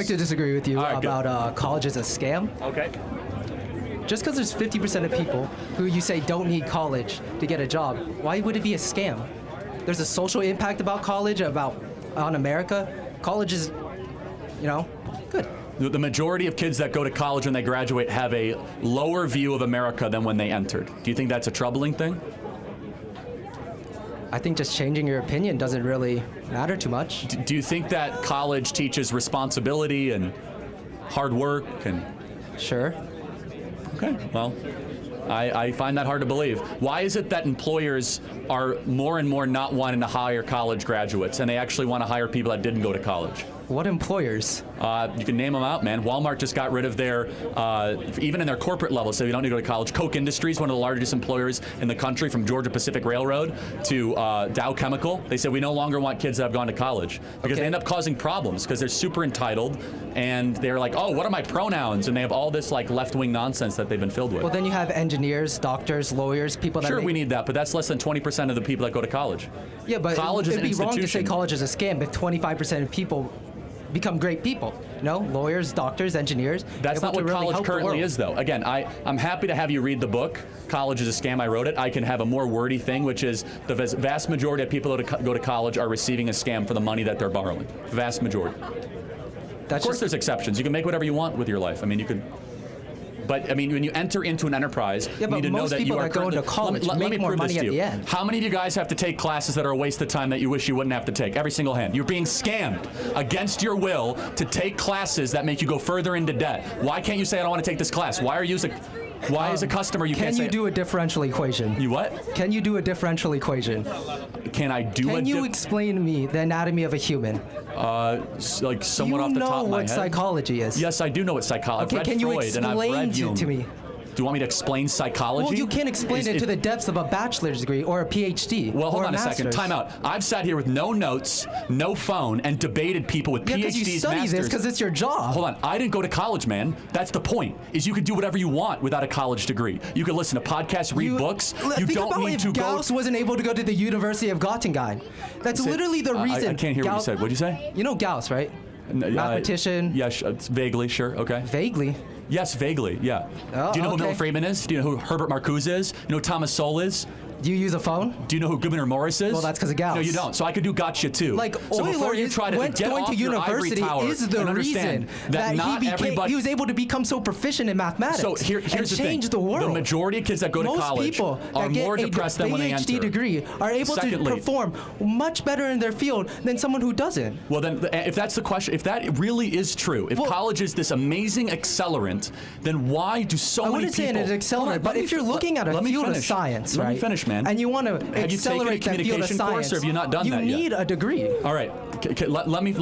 beg to disagree with you All right, about college is a scam. Okay. Just because there's 50% of people who you say don't need college to get a job, why would it be a scam? There's a social impact about college, on America. College is, good. The majority of kids that go to college when they graduate have a lower view of America than when they entered. Do you think that's a troubling thing? I think just changing your opinion doesn't really matter too much. Do you think that college teaches responsibility and hard work and... Sure. Okay, well, I find that hard to believe. Why is it that employers are more and more not wanting to hire college graduates and they actually want to hire people that didn't go to college? What employers? You can name them out, man. Walmart just got rid of their, even in their corporate level, so you don't need to go to college. Koch Industries, one of the largest employers in the country, from Georgia Pacific Railroad to Dow Chemical. They said we no longer want kids that have gone to college because they end up causing problems because they're super entitled and they're like, oh, what are my pronouns? And they have all this like left-wing nonsense that they've been filled with. Well, then you have engineers, doctors, lawyers, people that Sure, we need that, but that's less than 20% of the people that go to college. Yeah, but college is an it'd be wrong to say institution. college is a scam if 25% of people become great people. Lawyers, doctors, engineers. That's not what college currently is, though. Again, I'm happy to have you read the book. College is a scam. I wrote it. I can have a more wordy thing, which is the vast majority of people that go to college are receiving a scam for the money that they're borrowing. Vast majority. Of course, there's exceptions. You can make whatever you want with your life. I mean, you could. But I mean, when you enter into an enterprise, you need to know that you are going to college let me more prove money this to you. at the end. How many of you guys have to take classes that are a waste of time that you wish you wouldn't have to take? Every single hand. You're being scammed against your will to take classes that make you go further into debt. Why can't you say I don't want to take this class? Why as a customer you can't say? Can you do a differential equation? You what? Can you do a differential equation? Can I do Can you explain to me the anatomy of a human? Like somewhat off the top of my head. You know what psychology is. Yes, I do know what psychology is. Okay, can you explain it to me? Do you want me to explain psychology? Well, you can't explain it to the depths of a bachelor's degree or a PhD. Well, hold or on a second. Time out. I've sat here with no notes, no phone, and debated people with PhDs, because you study this because it's your job. Hold on. I didn't go to college, man. That's the point. Is you could do whatever you want without a college degree. You could listen to podcasts, read books. You don't need to go. Gauss wasn't able to go to the University of Göttingen. That's literally the reason. I can't hear what you said. What'd you say? You know Gauss, right? Mathematician. Yes, vaguely, sure. Okay. Vaguely. Yes, vaguely, yeah. Oh, do you know who Milton Friedman is? Do you know who Herbert Marcuse is? You know who Thomas Sowell is? Do you use a phone? Do you know who Gouverneur Morris is? Well, that's because of Gauss. No, you don't. So I could do gotcha too. Like so before you Euler try to went get going off to your university ivory tower is the and reason understand that not he was able to become so proficient in mathematics. So here's and the change thing. the world. The majority of kids that go to Most college people are more depressed than when they enter. PhD degree are able to perform much better in their field than someone who doesn't. Well, then, if that's the question, if that really is true, if college is this amazing accelerant, then why do so many people? I wouldn't say it is accelerant, but if you're looking at a field of science, right? Let me finish, man. And you want to accelerate that field of communication science, course, or have you not done that yet? You need a degree. All right, let me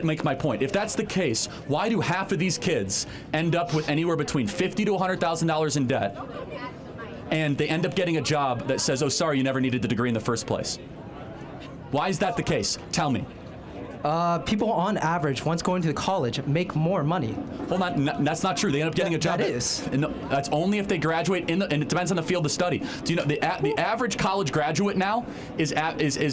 make my point. If that's the case, why do half of these kids end up with anywhere between $50,000 to $100,000 in debt, and they end up getting a job that says, "Oh, sorry, you never needed the degree in the first place"? Why is that the case? Tell me. People on average, once going to college, make more money. Well, that's not true. They end up getting a job. That is. That's only if they graduate and it depends on the field of study. Do you know the average college graduate now is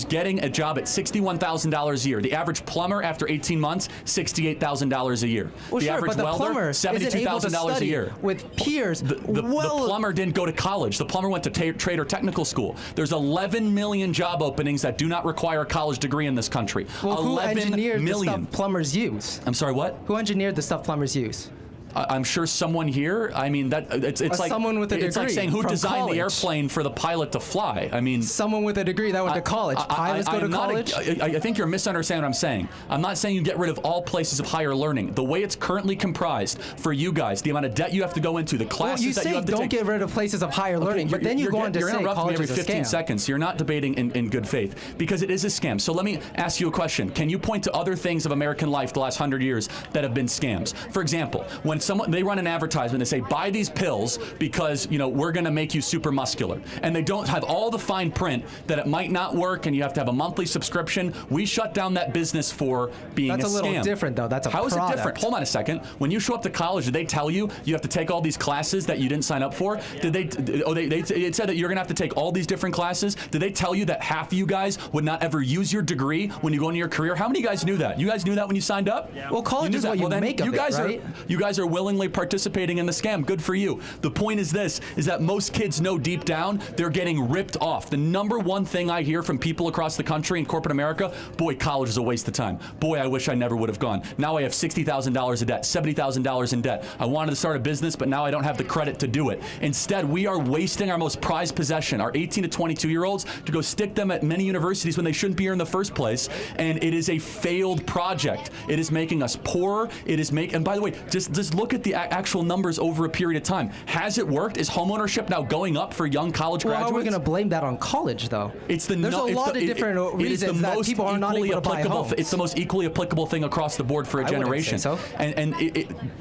getting a job at $61,000 a year. The average plumber after 18 months, $68,000 a year. Well, the average welder, $72,000 a year. With peers, the plumber didn't go to college. The plumber went to trade or technical school. There's 11 million job openings that do not require a college degree in this country. Well, 11 engineered million. the stuff plumbers use? I'm sorry, what? Who engineered the stuff plumbers use? I'm sure someone here. I mean, it's like someone with a degree. It's like saying who designed college. the airplane for the pilot to fly. I mean, someone with a degree that went to college. Pilots go to college. I think you're misunderstanding what I'm saying. I'm not saying you get rid of all places of higher learning. The way it's currently comprised for you guys, the amount of debt you have to go into, the classes that you have to take. Don't get rid of places of higher learning, but then you go on to say college is a scam. Every 15 seconds. You're not debating in good faith because it is a scam. So let me ask you a question. Can you point to other things of American life the last 100 years that have been scams? For example, when when they run an advertisement, they say, buy these pills because, we're going to make you super muscular. And they don't have all the fine print that it might not work and you have to have a monthly subscription. We shut down that business for being a scam. That's a little different, though. That's a How product. is it different? Hold on a second. When you show up to college, did they tell you have to take all these classes that you didn't sign up for? Did it said that you're going to have to take all these different classes? Did they tell you that half of you guys would not ever use your degree when you go into your career? How many guys knew that? You guys knew that when you signed up? Yeah. Well, college is what you make of it, right? You guys are willingly participating in the scam. Good for you. The point is this, is that most kids know deep down they're getting ripped off. The number one thing I hear from people across the country in corporate America, boy, college is a waste of time. Boy, I wish I never would have gone. Now I have $60,000 in debt, $70,000 in debt. I wanted to start a business, but now I don't have the credit to do it. Instead, we are wasting our most prized possession, our 18 to 22-year-olds, to go stick them at many universities when they shouldn't be here in the first place. And it is a failed project. It is making us poorer. And by the way, just look at the actual numbers over a period of time. Has it worked? Is homeownership now going up for young college graduates? How are we going to blame that on college, though? There's a lot of different reasons that people are not able to buy homes. It's the most equally applicable thing across the board for a generation. I wouldn't say so. And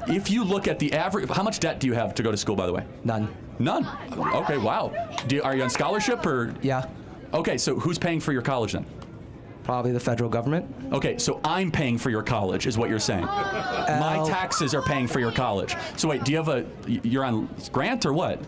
if you look at the average, how much debt do you have to go to school, by the way? None. None? Okay, wow. Are you on scholarship or? Yeah. Okay, so who's paying for your college then? Probably the federal government. Okay, so I'm paying for your college, is what you're saying. My taxes are paying for your college. So wait, you're on grant or what?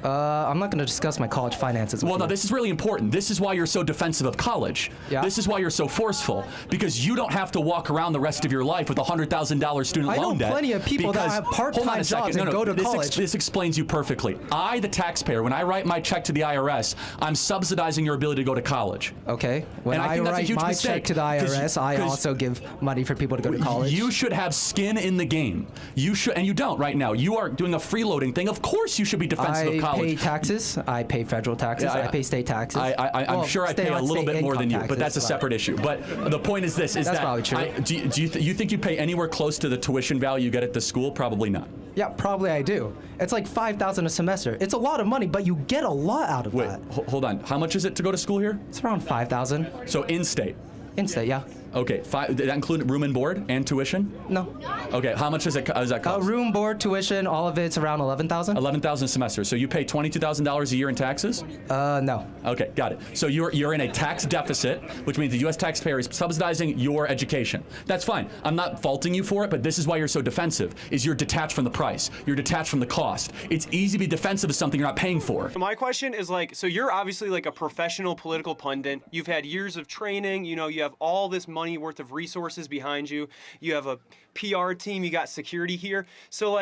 I'm not going to discuss my college finances. Well, no, this is really important. This is why you're so defensive of college. Yeah. This is why you're so forceful, because you don't have to walk around the rest of your life with a $100,000 student loan debt. I know plenty of people that have part-time jobs and go to college. This explains you perfectly. I, the taxpayer, when I write my check to the IRS, I'm subsidizing your ability to go to college. Okay. When I write my check to the IRS, I also give money for people to go to college. You should have skin in the game. You should, and you don't right now. You are doing a freeloading thing. Of course you should be defensive of college. I pay taxes. I pay federal taxes. I pay state taxes. I'm sure I pay a little bit more than you, but that's a separate issue. But the point is this: that's probably true. Do you think you pay anywhere close to the tuition value you get at the school? Probably not. Yeah, probably I do. It's like $5,000 a semester. It's a lot of money, but you get a lot out of that. Wait, hold on. How much is it to go to school here? It's around $5,000. So in-state. In-state, yeah. Okay, did that include room and board and tuition? No. Okay, how much does that cost? Room, board, tuition, all of it's around $11,000. $11,000 a semester. So you pay $22,000 a year in taxes? No. Okay, got it. So you're in a tax deficit, which means the U.S. taxpayer is subsidizing your education. That's fine. I'm not faulting you for it, but this is why you're so defensive, is you're detached from the price. You're detached from the cost. It's easy to be defensive of something you're not paying for. My question is so you're obviously like a professional political pundit. You've had years of training, you have all this money worth of resources behind you. You have a PR team, you got security here. So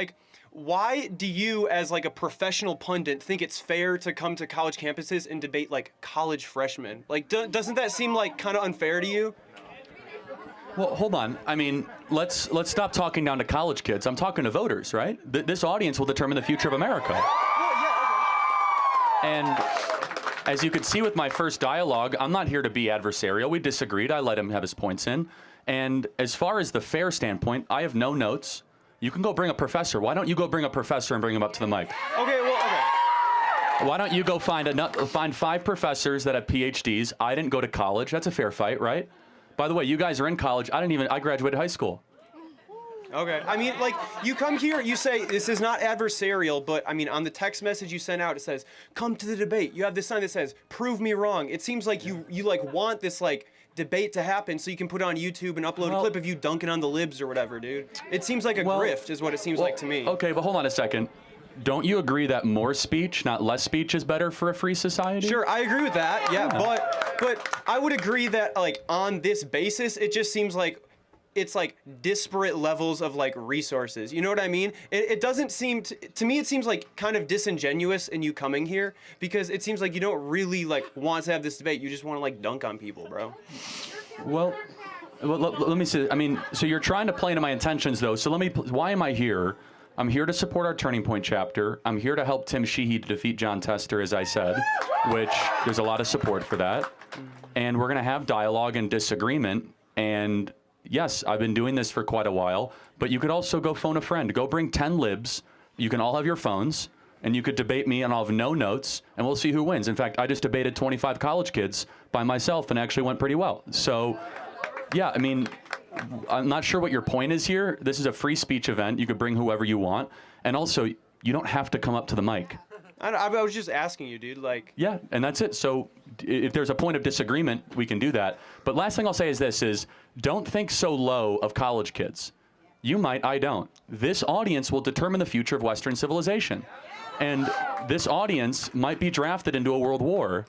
why do you, as a professional pundit, think it's fair to come to college campuses and debate college freshmen? Doesn't that seem kind of unfair to you? Well, hold on. I mean, let's stop talking down to college kids. I'm talking to voters, right? This audience will determine the future of America. Well, yeah, okay. And as you could see with my first dialogue, I'm not here to be adversarial. We disagreed. I let him have his points in. And as far as the fair standpoint, I have no notes. You can go bring a professor. Why don't you go bring a professor and bring him up to the mic? Okay. Why don't you go find 5 professors that have PhDs? I didn't go to college. That's a fair fight, right? By the way, you guys are in college. I graduated high school. Okay. I mean, you come here, you say, this is not adversarial, but, on the text message you sent out, it says, come to the debate. You have this sign that says, prove me wrong. It seems like you want this, debate to happen so you can put it on YouTube and upload a clip of you dunking on the libs or whatever, dude. It seems like a grift is what it seems like to me. Okay, but hold on a second. Don't you agree that more speech, not less speech, is better for a free society? Sure, I agree with that, yeah. But I would agree that, on this basis, it just seems like it's disparate levels of resources. You know what I mean? It doesn't seem to me. It seems kind of disingenuous in you coming here because it seems like you don't really want to have this debate. You just want to dunk on people, bro. Well, let me see. I mean, so you're trying to play into my intentions though. So why am I here? I'm here to support our Turning Point chapter. I'm here to help Tim Sheehy to defeat John Tester, as I said, which there's a lot of support for that. And we're gonna have dialogue and disagreement. And yes, I've been doing this for quite a while, but you could also go phone a friend. Go bring 10 libs. You can all have your phones, and you could debate me, and I'll have no notes, and we'll see who wins. In fact, I just debated 25 college kids by myself, and actually went pretty well. So, yeah, I mean, I'm not sure what your point is here. This is a free speech event. You could bring whoever you want. And also, you don't have to come up to the mic. I was just asking you, dude. Like. Yeah, and that's it. So if there's a point of disagreement, we can do that. But last thing I'll say is this, is don't think so low of college kids. You might, I don't. This audience will determine the future of Western civilization. And this audience might be drafted into a world war.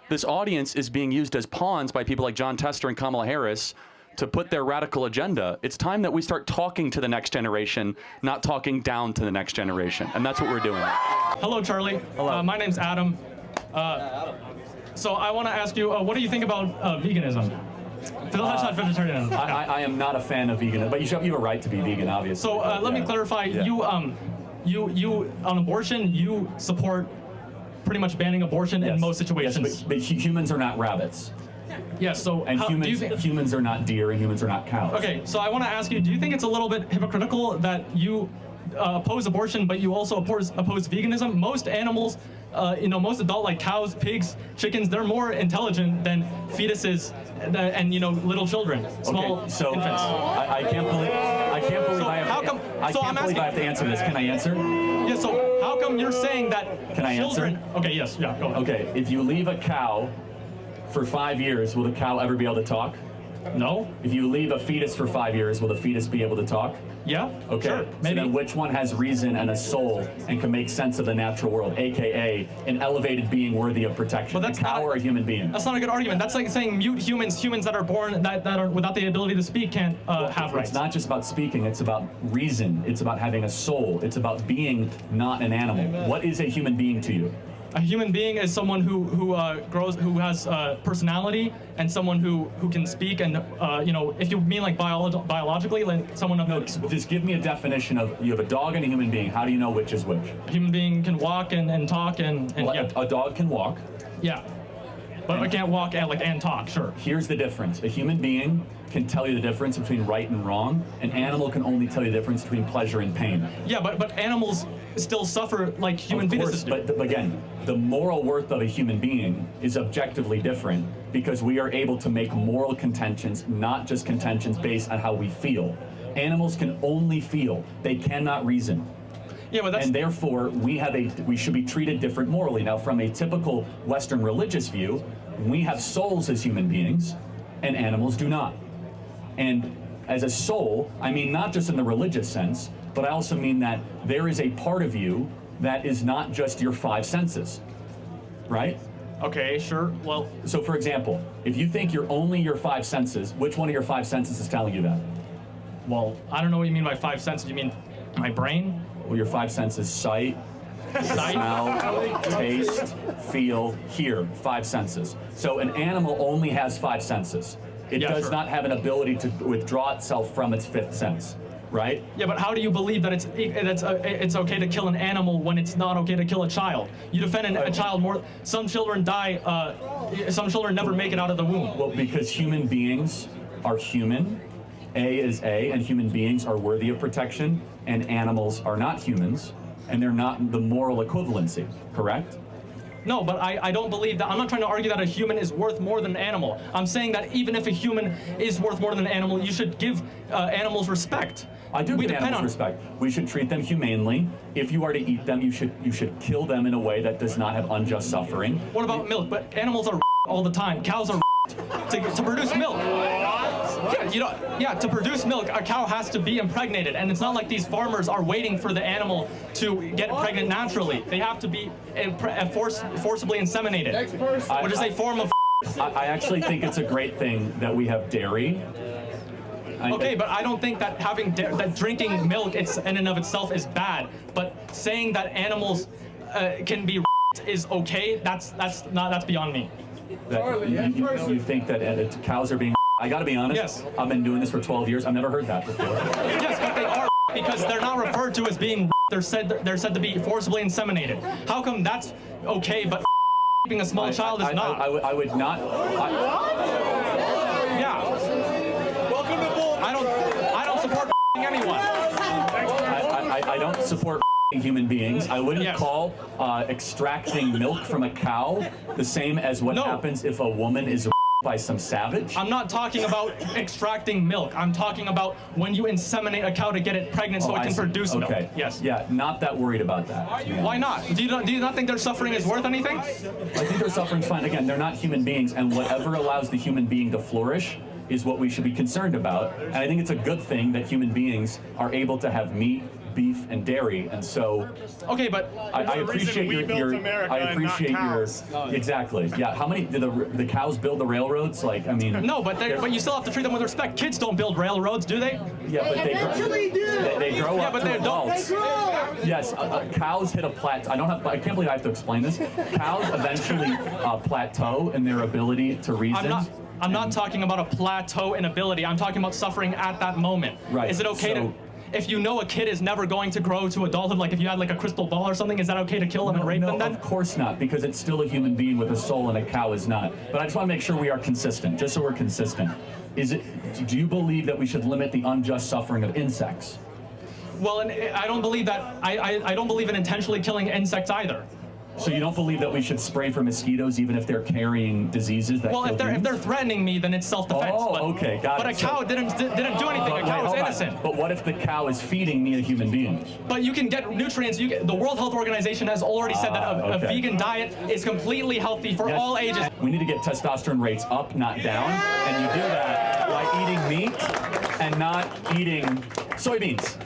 This audience is being used as pawns by people like John Tester and Kamala Harris to put their radical agenda. It's time that we start talking to the next generation, not talking down to the next generation. And that's what we're doing. Hello, Charlie. Hello. My name's Adam. So I want to ask you, what do you think about veganism? Not vegetarianism. I am not a fan of vegan, but you have a right to be vegan, obviously. So let me clarify. Yeah. You on abortion, you support pretty much banning abortion in most situations. Yes, but humans are not rabbits. Yes, so And humans are not deer, and humans are not cows. Okay, so I want to ask you, do you think it's a little bit hypocritical that you oppose abortion, but you also oppose veganism? Most animals, most adult, like cows, pigs, chickens, they're more intelligent than fetuses and little children, small Okay, so infants. I can't believe So I how come- I so can't I'm believe I have to answer this. Can I answer? Yeah, so how come you're saying that Can I children... answer? Okay, yes, yeah, go ahead. Okay, if you leave a cow for 5 years, will the cow ever be able to talk? No? If you leave a fetus for 5 years, will the fetus be able to talk? Yeah? Okay. Sure, So maybe. then which one has reason and a soul and can make sense of the natural world, aka an elevated being worthy of protection? But that's a cow not- or a human being? That's not a good argument. That's like saying mute humans that are born, that are without the ability to speak can't have rights. It's not just about speaking, it's about reason. It's about having a soul. It's about being not an animal. What is a human being to you? A human being is someone who has personality, and someone who can speak, and if you mean like biologically, like someone of No, just give me a definition of, you have a dog and a human being. How do you know which is which? a human being can walk and talk and Well, yeah, a dog can walk. yeah, but I can't walk and talk. Sure. Here's the difference. A human being can tell you the difference between right and wrong. An animal can only tell you the difference between pleasure and pain. Yeah, but animals still suffer like human Of course, fetuses do. but again, the moral worth of a human being is objectively different because we are able to make moral contentions, not just contentions based on how we feel. Animals can only feel. They cannot reason. Yeah, but that's And therefore, we should be treated different morally. Now, from a typical Western religious view, we have souls as human beings, and animals do not. And as a soul, I mean not just in the religious sense, but I also mean that there is a part of you that is not just your 5 senses, right? okay. Sure. Well, So for example, if you think you're only your 5 senses, which one of your 5 senses is telling you that? I don't know what you mean by 5 senses. You mean my brain? Well, your 5 senses: sight, Sight? smell, taste, feel, hear. 5 senses. So an animal only has 5 senses. It Yeah, does sure. not have an ability to withdraw itself from its 5th sense, right? Yeah, but how do you believe that it's okay to kill an animal when it's not okay to kill a child? You defend a child more. Some children die. Some children never make it out of the womb. Well, because human beings are human. A is A, and human beings are worthy of protection, and animals are not humans, and they're not the moral equivalency, correct? No, but I don't believe that. I'm not trying to argue that a human is worth more than an animal. I'm saying that even if a human is worth more than an animal, you should give animals respect. I do We give depend animals on- respect. We should treat them humanely. If you are to eat them, you should kill them in a way that does not have unjust suffering. What about milk? But animals are all the time. Cows are to produce milk. Yeah, to produce milk, a cow has to be impregnated, and it's not like these farmers are waiting for the animal to get pregnant naturally. They have to be forcibly inseminated, which is a form of. I actually think it's a great thing that we have dairy. Okay, but I don't think that that drinking milk in and of itself is bad. But saying that animals can be is okay. That's beyond me. That you think that cows are being. I got to be honest. Yes. I've been doing this for 12 years. I've never heard that before. Yes, but they are because they're not referred to as being. They're said to be forcibly inseminated. How come that's okay, but keeping a small child is not? I would not. Yeah. Welcome to bull. I don't support anyone. I don't support human beings. I wouldn't Yes. call extracting milk from a cow the same as what No. happens if a woman is by some savage? I'm not talking about extracting milk. I'm talking about when you inseminate a cow to get it pregnant so it can produce milk. Okay. Yes. Yeah, not that worried about that. Why not? Do you not think their suffering is worth anything? I think their suffering's fine. Again, they're not human beings, and whatever allows the human being to flourish is what we should be concerned about. And I think it's a good thing that human beings are able to have meat, beef, and dairy, and so. Okay, but I appreciate your I appreciate your exactly. Yeah. How many did the cows build the railroads? Like, I mean. no, but you still have to treat them with respect. Kids don't build railroads, do they? Yeah, but they grow Yeah, up but to they don't. adults. Yes, cows hit a plateau. I can't believe I have to explain this. Cows eventually plateau in their ability to reason. I'm not talking about a plateau in ability. I'm talking about suffering at that moment. Right. Is it okay to? If you know a kid is never going to grow to adulthood, like if you had like a crystal ball or something, is that okay to kill them and rape them then? Of course not, because it's still a human being with a soul and a cow is not. But I just want to make sure we are consistent, just so we're consistent. Do you believe that we should limit the unjust suffering of insects? Well, and I don't believe that. I don't believe in intentionally killing insects either. So you don't believe that we should spray for mosquitoes even if they're carrying diseases that Well, kill if they're threatening me, then it's self-defense. Oh, okay, got it. But a cow didn't do anything. A cow was innocent. But what if the cow is feeding me a human being? But you can get nutrients. The World Health Organization has already said that a vegan diet is completely healthy for all ages. We need to get testosterone rates up, not down, and you do that by eating meat and not eating soybeans.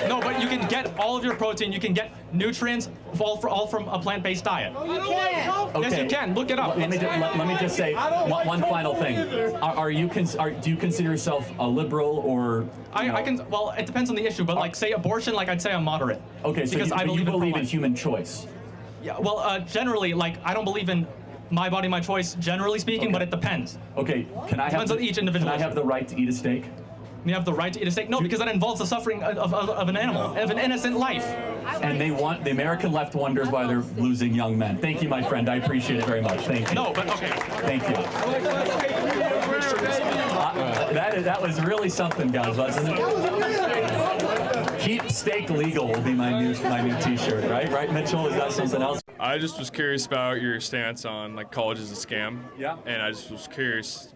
No, but you can get all of your protein. You can get nutrients all from a plant-based diet. You can't. Okay. Yes, you can. Look it up. Let me just say one final thing. Do you consider yourself a liberal or? I can. Well, it depends on the issue, but like say abortion, like I'd say I'm moderate. Okay, so because I you believe in pro-life. human choice. Yeah. Well, generally, like I don't believe in my body, my choice. Generally speaking, Okay. but it depends. Okay, Depends on each individual. Can I have the right to eat a steak? You have the right to eat a steak? No, because that involves the suffering of an animal, of an innocent life. And the American left wonders why they're losing young men. Thank you, my friend. I appreciate it very much. Thank you. No, but okay. Thank you. That was really something, guys, wasn't it? Keep steak legal will be my new T-shirt, right? Right, Mitchell? Is that something else? I just was curious about your stance on like college is a scam. Yeah. And I just was curious,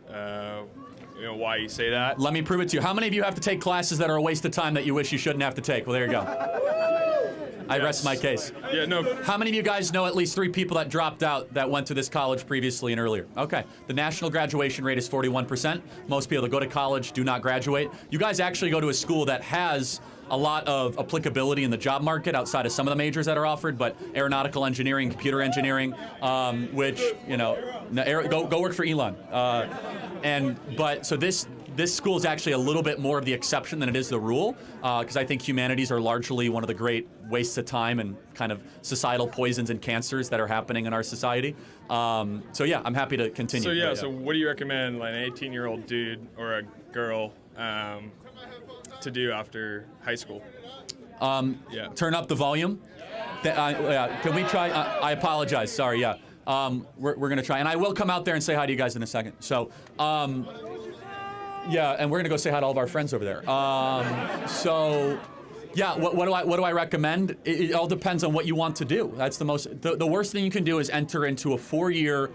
why you say that. Let me prove it to you. How many of you have to take classes that are a waste of time that you wish you shouldn't have to take? Well, there you go. I rest my case. Yeah, no. How many of you guys know at least 3 people that dropped out that went to this college previously and earlier? Okay. The national graduation rate is 41%. Most people that go to college do not graduate. You guys actually go to a school that has a lot of applicability in the job market outside of some of the majors that are offered, but aeronautical engineering, computer engineering, which, go work for Elon. So this school is actually a little bit more of the exception than it is the rule, because I think humanities are largely one of the great wastes of time and kind of societal poisons and cancers that are happening in our society. So yeah, I'm happy to continue. So yeah, so what do you recommend like an 18-year-old dude or a girl to do after high school? Turn up the volume. Can we try? I apologize. Sorry. Yeah. We're going to try. And I will come out there and say hi to you guys in a second. So, yeah, and we're going to go say hi to all of our friends over there. Yeah, what do I recommend? It all depends on what you want to do. That's the worst thing you can do is enter into a 4-year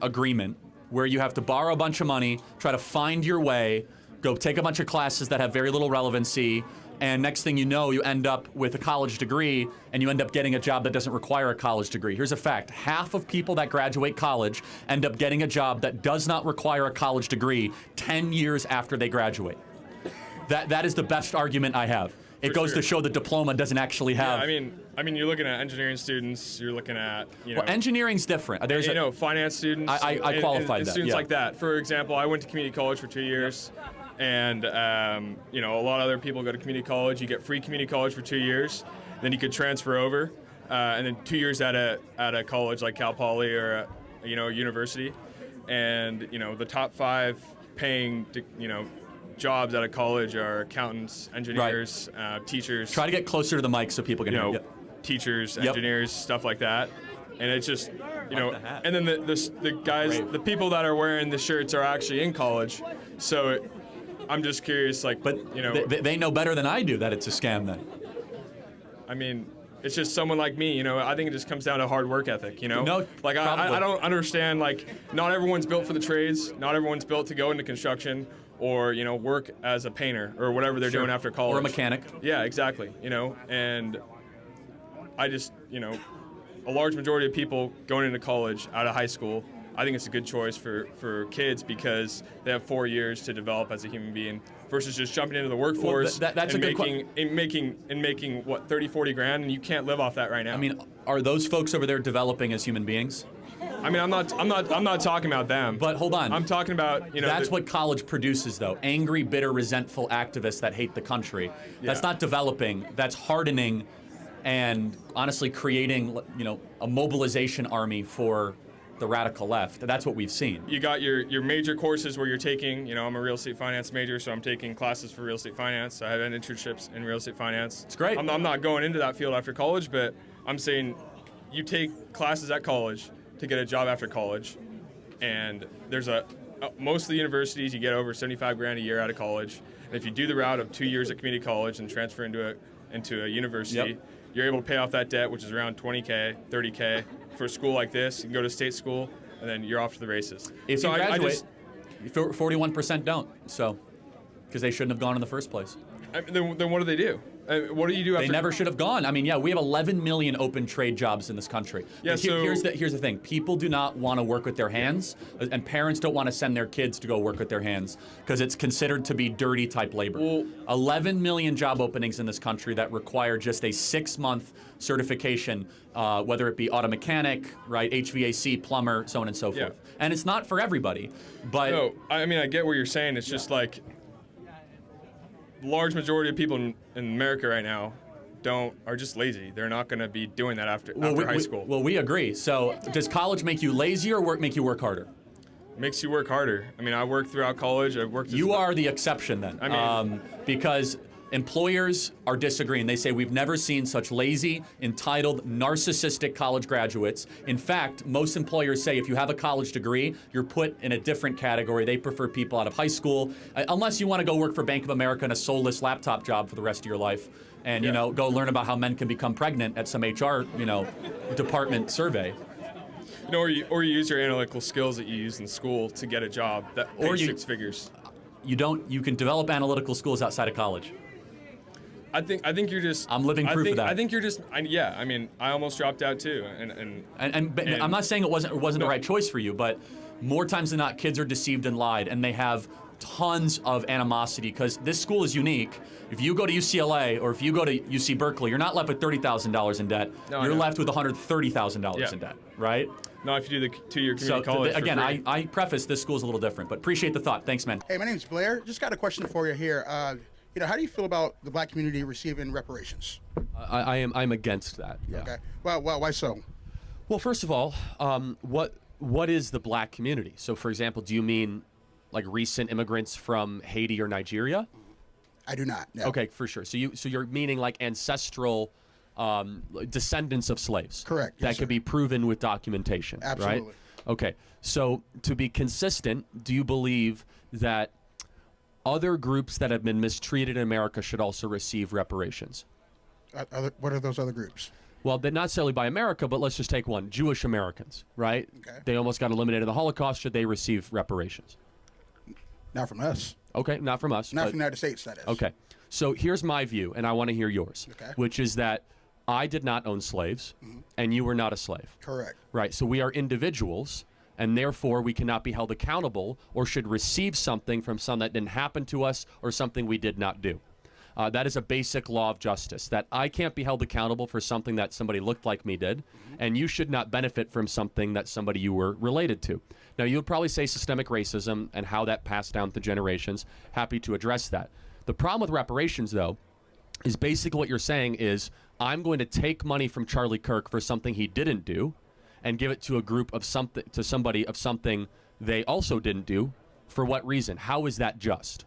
agreement where you have to borrow a bunch of money, try to find your way, go take a bunch of classes that have very little relevancy, and next thing you know, you end up with a college degree, and you end up getting a job that doesn't require a college degree. Here's a fact. Half of people that graduate college end up getting a job that does not require a college degree 10 years after they graduate. That is the best argument I have. It goes to show the diploma doesn't actually have... Yeah, I mean, you're looking at engineering students, you're looking at, Well, enginering's different. There's finance students. I qualified and that, students yeah. like that. For example, I went to community college for 2 years. And, a lot of other people go to community college. You get free community college for 2 years. Then you could transfer over. And then 2 years at a college like Cal Poly or, a university. And, the top 5 paying, jobs at a college are accountants, engineers, teachers. Try to get closer to the mic so people can hear. Yep. Teachers, engineers, stuff like that. And it's just, and then the guys, the people that are wearing the shirts are actually in college. So I'm just curious, But they know better than I do that it's a scam then. I mean, it's just someone like me, I think it just comes down to hard work ethic, No, Like, probably. I don't understand, like, not everyone's built for the trades. Not everyone's built to go into construction or, work as a painter or whatever they're doing after college. Or a mechanic. Yeah, exactly, and I just, a large majority of people going into college out of high school, I think it's a good choice for kids because they have 4 years to develop as a human being versus just jumping into the workforce that's and a good making what 30, 40 grand, and you can't live off that right now. I mean, are those folks over there developing as human beings? I mean, I'm not talking about them. But hold on. I'm talking about, That's what college produces, though. Angry, bitter, resentful activists that hate the country. That's not developing. That's hardening and honestly creating, a mobilization army for the radical left. That's what we've seen. You got your major courses where you're taking, I'm a real estate finance major, so I'm taking classes for real estate finance. I have internships in real estate finance. It's great. I'm not going into that field after college, but I'm saying you take classes at college to get a job after college, and there's most of the universities you get over 75 grand a year out of college, and if you do the route of 2 years at community college and transfer into a university, you're able to pay off that debt, which is around 20K, 30K. For a school like this, you can go to state school, and then you're off to the races. If you graduate, 41% don't, so because they shouldn't have gone in the first place. Then what do they do? What do you do after? They never should have gone. I mean, we have 11 million open trade jobs in this country. Yeah, But here's the thing. People do not want to work with their hands, and parents don't want to send their kids to go work with their hands because it's considered to be dirty type labor. Well, 11 million job openings in this country that require just a 6-month certification, whether it be auto mechanic, right, HVAC, plumber, so on and so forth. Yeah. And it's not for everybody. But No, I mean, I get what you're saying. It's just like large majority of people in America right now are just lazy. They're not going to be doing that after high school. Well, we agree. So does college make you lazy or make you work harder? Makes you work harder. I mean, I worked throughout college. I've worked. You are the exception then. I mean, because employers are disagreeing. They say we've never seen such lazy, entitled, narcissistic college graduates. In fact, most employers say if you have a college degree, you're put in a different category. They prefer people out of high school, unless you want to go work for Bank of America in a soulless laptop job for the rest of your life, and go learn about how men can become pregnant at some HR department survey. or you use your analytical skills that you use in school to get a job that pays 6 figures. You can develop analytical skills outside of college. I think you're just. I'm living proof of that. I think you're just. I mean, I almost dropped out too, And I'm not saying it wasn't the right choice for you, but more times than not, kids are deceived and lied, and they have tons of animosity because this school is unique. If you go to UCLA or if you go to UC Berkeley, you're not left with $30,000 in debt. No, you're left with $130,000 in debt, right? Not if you do the 2-year community college. Again, for free. I preface this school's a little different, but appreciate the thought. Thanks, man. Hey, my name's Blair. Just got a question for you here. How do you feel about the black community receiving reparations? I'm against that. Yeah. Okay. Well, why so? Well, first of all, what is the black community? So, for example, do you mean like recent immigrants from Haiti or Nigeria? I do not. No. Okay, for sure. So you're meaning like ancestral descendants of slaves. Correct. That Yes, could sir. be proven with documentation. Absolutely. Right? Okay. So to be consistent, do you believe that other groups that have been mistreated in America should also receive reparations? What are those other groups? Well, they're not necessarily by America, but let's just take one. Jewish Americans, right? Okay. They almost got eliminated in the Holocaust. Should they receive reparations? Not from us. Okay, not from us. Not but- from the United States, that is. Okay. So here's my view, and I want to hear yours, Okay. which is that I did not own slaves, and you were not a slave. Correct. Right. So we are individuals, and therefore we cannot be held accountable or should receive something from something that didn't happen to us or something we did not do. That is a basic law of justice, that I can't be held accountable for something that somebody looked like me did, and you should not benefit from something that somebody you were related to. Now, you'll probably say systemic racism and how that passed down through generations. Happy to address that. The problem with reparations, though, is basically what you're saying is I'm going to take money from Charlie Kirk for something he didn't do and give it to a group of something, to somebody of something they also didn't do. For what reason? How is that just?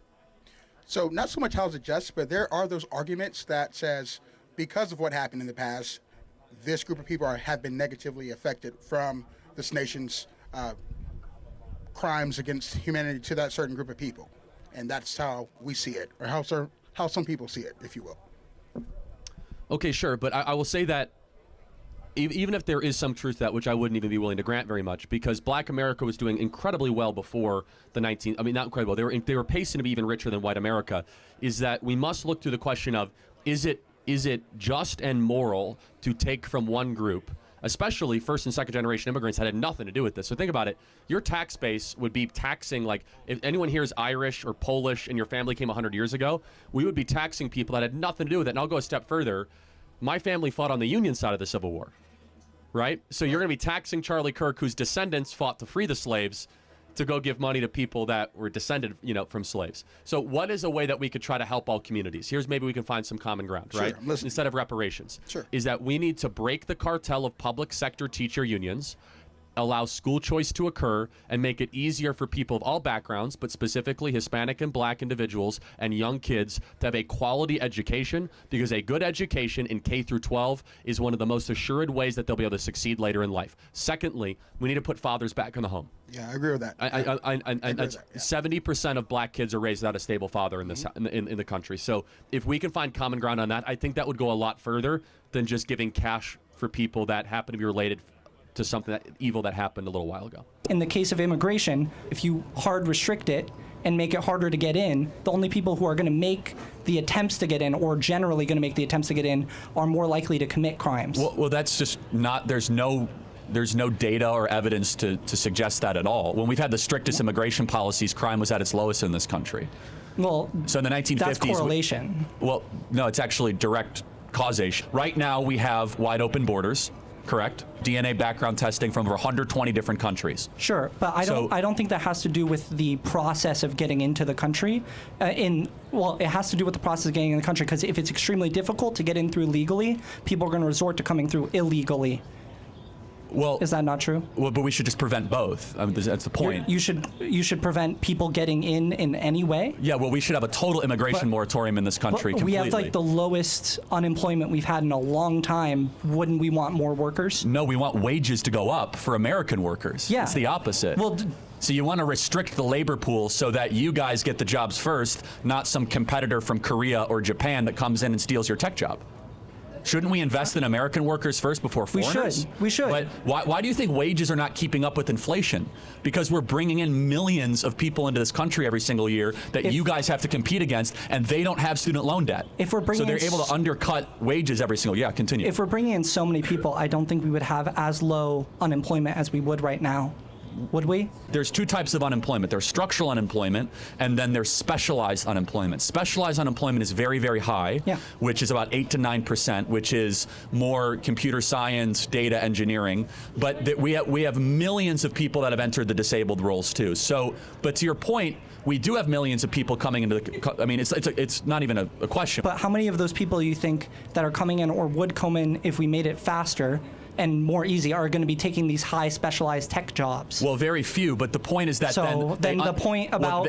So not so much how is it just, but there are those arguments that says because of what happened in the past, this group of people have been negatively affected from this nation's crimes against humanity to that certain group of people. And that's how we see it, or how some people see it, if you will. Okay, sure, but I will say that even if there is some truth to that, which I wouldn't even be willing to grant very much, because Black America was doing incredibly well before the not incredibly well. They were pacing to be even richer than white America. Is that we must look through the question of is it just and moral to take from one group, especially first and second generation immigrants that had nothing to do with this. So think about it. Your tax base would be taxing, like, if anyone here is Irish or Polish and your family came 100 years ago, we would be taxing people that had nothing to do with it. And I'll go a step further. My family fought on the Union side of the Civil War, right? So you're going to be taxing Charlie Kirk, whose descendants fought to free the slaves, to go give money to people that were descended, from slaves. So what is a way that we could try to help all communities? Here's maybe we can find some common ground, right? I'm listening. Instead of reparations. Sure. Is that we need to break the cartel of public sector teacher unions, allow school choice to occur, and make it easier for people of all backgrounds, but specifically Hispanic and Black individuals and young kids to have a quality education, because a good education in K through 12 is one of the most assured ways that they'll be able to succeed later in life. Secondly, we need to put fathers back in the home. Yeah, I agree with that. I agree with that, yeah. 70% of Black kids are raised without a stable father in this in the country. So if we can find common ground on that, I think that would go a lot further than just giving cash for people that happen to be related to something evil that happened a little while ago. In the case of immigration, if you hard restrict it and make it harder to get in, the only people who are going to make the attempts to get in, or generally going to make the attempts to get in, are more likely to commit crimes. Well, that's just not. There's no data or evidence to suggest that at all. When we've had the strictest immigration policies, crime was at its lowest in this country. Well, so in the 1950s, that's correlation. Well, no, it's actually direct causation. Right now, we have wide open borders. Correct. DNA background testing from over 120 different countries. Sure, but I don't think that has to do with the process of getting into the country. It has to do with the process of getting in the country, because if it's extremely difficult to get in through legally, people are going to resort to coming through illegally. Well, is that not true? Well, but we should just prevent both. I mean, that's the point. You should prevent people getting in any way? Yeah, well, we should have a total immigration moratorium in this country completely. We have like the lowest unemployment we've had in a long time. Wouldn't we want more workers? No, we want wages to go up for American workers. Yeah. It's the opposite. Well, so you want to restrict the labor pool so that you guys get the jobs first, not some competitor from Korea or Japan that comes in and steals your tech job. Shouldn't we invest in American workers first before foreigners? We should. But why do you think wages are not keeping up with inflation? Because we're bringing in millions of people into this country every single year that you guys have to compete against, and they don't have student loan debt. So they're able to undercut wages every single year. Yeah, continue. If we're bringing in so many people, I don't think we would have as low unemployment as we would right now. Would we? There's two types of unemployment. There's structural unemployment, and then there's specialized unemployment. Specialized unemployment is very, very high, which is about 8 to 9%, which is more computer science, data engineering. But we have millions of people that have entered the disabled roles too. So, but to your point, we do have millions of people coming into the. I mean, it's not even a question. But how many of those people you think that are coming in or would come in if we made it faster and more easy are going to be taking these high specialized tech jobs? Well, very few, but the point is that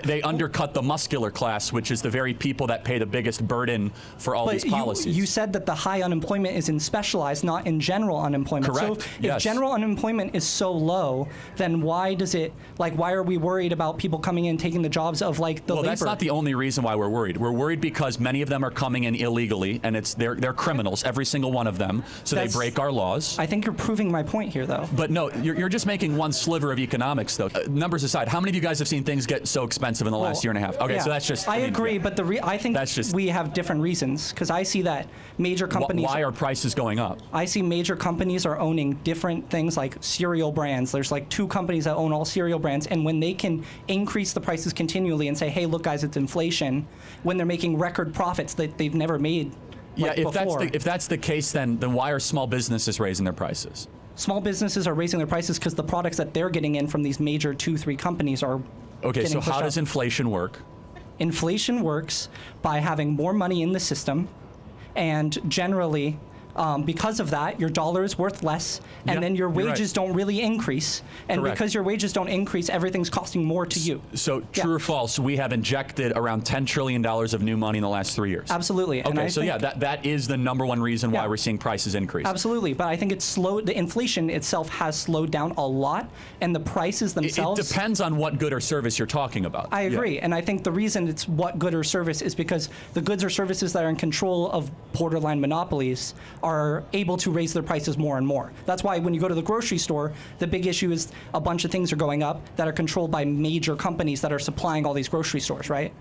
they undercut the muscular class, which is the very people that pay the biggest burden for all these policies. You said that the high unemployment is in specialized, not in general unemployment. Correct. So if general unemployment is so low, then why are we worried about people coming in taking the jobs of the labor? Well, that's not the only reason why we're worried. We're worried because many of them are coming in illegally, and they're criminals, every single one of them. So they break our laws. I think you're proving my point here, though. But no, you're just making one sliver of economics, though. Numbers aside, how many of you guys have seen things get so expensive in the last year and a half? Okay, so that's just. I agree, but I think we have different reasons, because I see that major companies. Why are prices going up? I see major companies are owning different things like cereal brands. There's 2 companies that own all cereal brands, and when they can increase the prices continually and say, hey, look, guys, it's inflation, when they're making record profits that they've never made. If that's the case, then why are small businesses raising their prices? Small businesses are raising their prices because the products that they're getting in from these major 2-3 companies are. Okay, so how does inflation work? Inflation works by having more money in the system, and generally Because of that, your dollar is worth less, and Yeah, then your you're right. wages don't really increase. And Correct. because your wages don't increase, everything's costing more to you. So true or false? We have injected around $10 trillion of new money in the last 3 years. Absolutely. And Okay, I so yeah, think- that is the number one reason why Yeah. we're seeing prices increase. Absolutely, but I think it's slowed. The inflation itself has slowed down a lot, and the prices It themselves. depends on what good or service you're talking about. I Yeah. agree, and I think the reason it's what good or service is because the goods or services that are in control of borderline monopolies are able to raise their prices more and more. That's why when you go to the grocery store, the big issue is a bunch of things are going up that are controlled by major companies that are supplying all these grocery stores, right?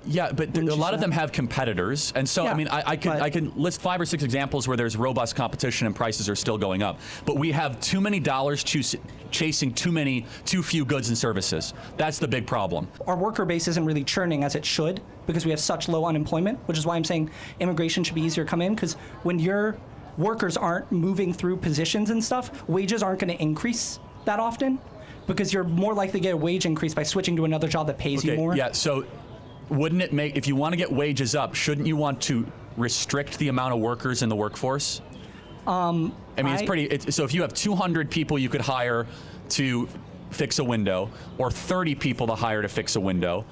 Yeah, but a you lot say of them that? have competitors, and so Yeah, I mean, I but- can list 5 or 6 examples where there's robust competition and prices are still going up. But we have too many dollars chasing too few goods and services. That's the big problem. Our worker base isn't really churning as it should because we have such low unemployment, which is why I'm saying immigration should be easier to come in, because when your workers aren't moving through positions and stuff, wages aren't going to increase that often because you're more likely to get a wage increase by switching to another job that pays you more. Yeah. So, wouldn't it make, if you want to get wages up, shouldn't you want to restrict the amount of workers in the workforce? I mean, so if you have 200 people you could hire to fix a window, or 30 people to hire to fix a window,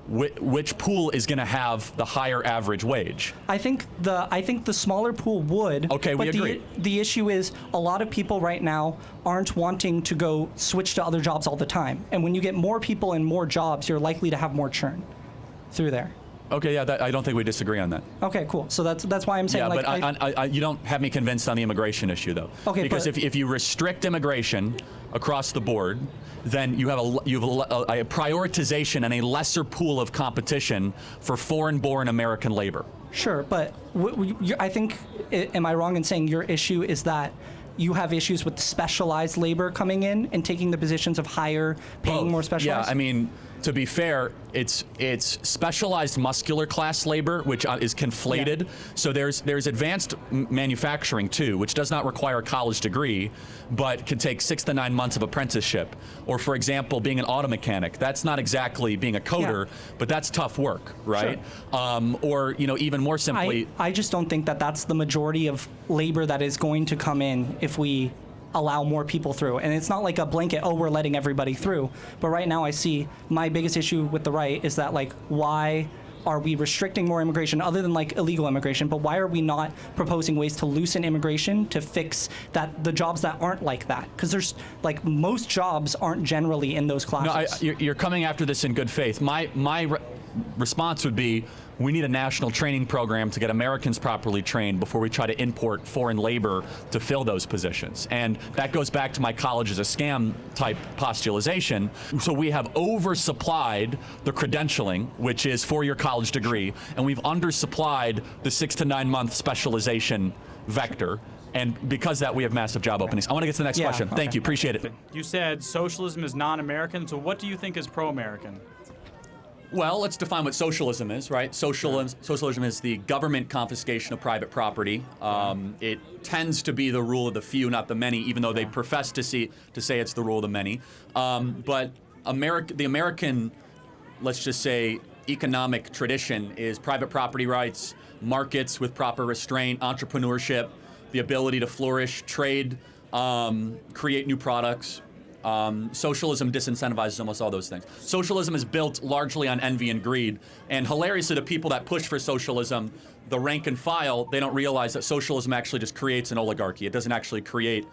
which pool is going to have the higher average wage? I think the smaller pool would. Okay, we but agree. The issue is a lot of people right now aren't wanting to go switch to other jobs all the time. And when you get more people and more jobs, you're likely to have more churn through there. Okay, yeah, I don't think we disagree on that. Okay, cool. So that's why I'm saying, Yeah, like, but you don't have me convinced on the immigration issue, though. Okay, because but- if you restrict immigration across the board, then you have a prioritization and a lesser pool of competition for foreign-born American labor. Sure, but I think, am I wrong in saying your issue is that you have issues with specialized labor coming in and taking the positions of higher paying, more specialized? Yeah, I mean, to be fair, it's specialized muscular class labor, which is conflated. Yeah. So there's advanced manufacturing too, which does not require a college degree, but can take 6 to 9 months of apprenticeship. Or for example, being an auto mechanic, that's not exactly being a coder, but that's tough work, right? Sure. Or even more simply, I just don't think that that's the majority of labor that is going to come in if we allow more people through. And it's not like a blanket, oh, we're letting everybody through. But right now I see my biggest issue with the right is that, like, why are we restricting more immigration other than like illegal immigration, but why are we not proposing ways to loosen immigration to fix that the jobs that aren't like that? Because there's like most jobs aren't generally in those classes. no, you're coming after this in good faith. My response would be, we need a national training program to get Americans properly trained before we try to import foreign labor to fill those positions. And that goes back to my college is a scam type postulation. So we have oversupplied the credentialing, which is 4-year college degree, and we've undersupplied the 6 to 9 month specialization vector. And because of that, we have massive job openings. I want to get to the next question. okay. Thank you. Appreciate it. You said socialism is non-American, so what do you think is pro-American? Well, let's define what socialism is, right? Socialism is the government confiscation of private property. It tends to be the rule of the few, not the many, even though they profess to say it's the rule of the many. But the American, let's just say, economic tradition is private property rights, markets with proper restraint, entrepreneurship, the ability to flourish, trade, create new products. Socialism disincentivizes almost all those things. Socialism is built largely on envy and greed. And hilariously, the people that push for socialism, the rank and file, they don't realize that socialism actually just creates an oligarchy. It doesn't actually create